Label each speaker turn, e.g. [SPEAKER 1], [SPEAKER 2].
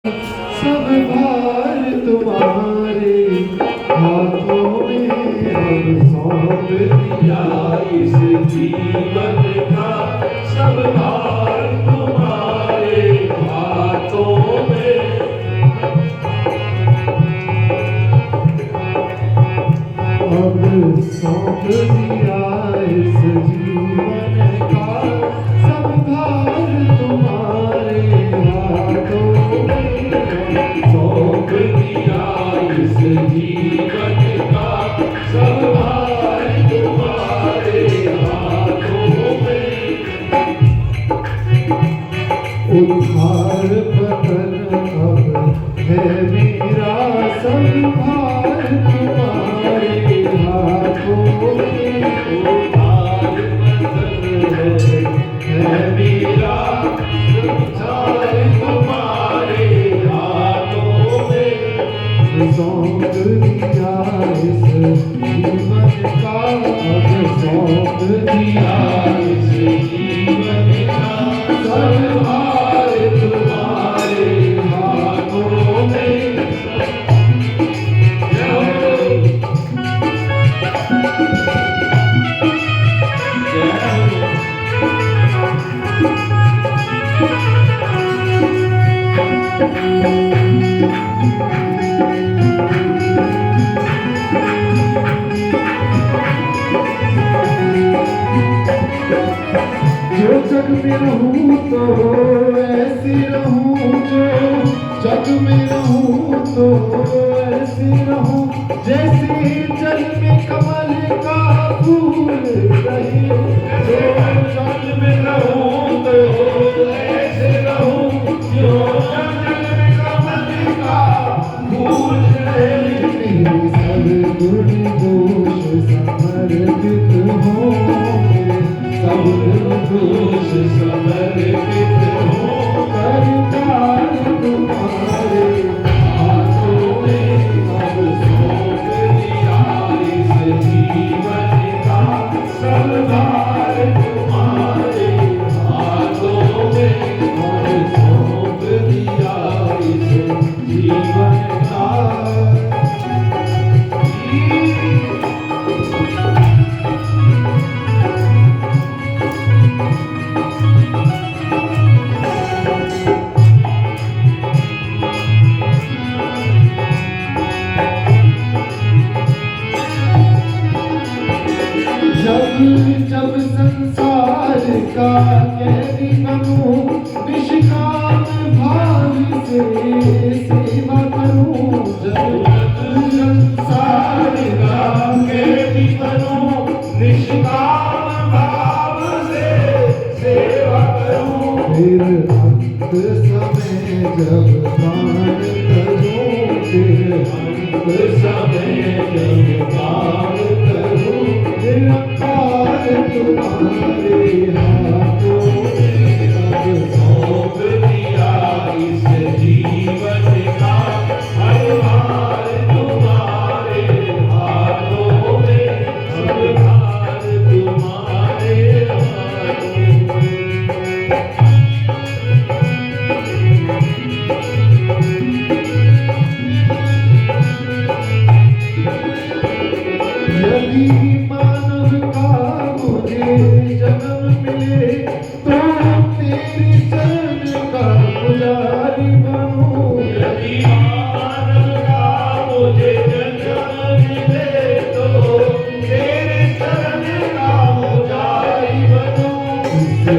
[SPEAKER 1] सब भार तुम्हारे हाथों में हम सौंप दिया
[SPEAKER 2] इस जीवन का सब भार तुम्हारे हाथों में।
[SPEAKER 1] अब सौंप दिया इस जीवन का सब भार तुम्हारे हाथों में।
[SPEAKER 2] सौंप दिया इस जीवन का सब भार तुम्हारे हाथों में।
[SPEAKER 1] उद्धार पतन अब है मेरा सब भार तुम्हारे हाथों में।
[SPEAKER 2] उद्धार पतन है मेरा सब भार तुम्हारे हाथों में।
[SPEAKER 1] सौंप दिया इस जीवन का अब सौंप दिया
[SPEAKER 2] इस जीवन का सब भार तुम्हारे हाथों में।
[SPEAKER 1] जो जग में रहूं तो ऐसी रहूं, जो जग में रहूं तो ऐसी रहूं जैसे जल में कमल का फूल रहे।
[SPEAKER 2] जो जल में रहूं तो ऐसे रहूं, जो जल में कमल का फूल रहे।
[SPEAKER 1] मेरे सब गुण दोष समर्पित हो, सब गुण दोष
[SPEAKER 2] समर्पित हो।
[SPEAKER 1] करतार तुम्हारे हाथों में।
[SPEAKER 2] अब सौंप दिया इस जीवन का सब भार तुम्हारे हाथों में। अब सौंप दिया इस जीवन का।
[SPEAKER 1] जब संसार का कैदी बनूं, निष्काम भाव से सेवा करूं।
[SPEAKER 2] जब संसार का कैदी बनूं, निष्काम भाव से सेवा करूं।
[SPEAKER 1] फिर अंत समय जब दान करूं, फिर अंत
[SPEAKER 2] समय जब दान करूं।
[SPEAKER 1] निरंकार तुम्हारे हाथों में। अब
[SPEAKER 2] सौंप दिया इस जीवन का हर भार तुम्हारे हाथों में। हर भार तुम्हारे हाथों
[SPEAKER 1] यदि मानव का मुझे जन्म मिले तो तेरे चरण का पुजारी बनूं।
[SPEAKER 2] यदि मानव का मुझे जन्म मिले तो तेरे चरण का पुजारी बनूं।
[SPEAKER 1] इससे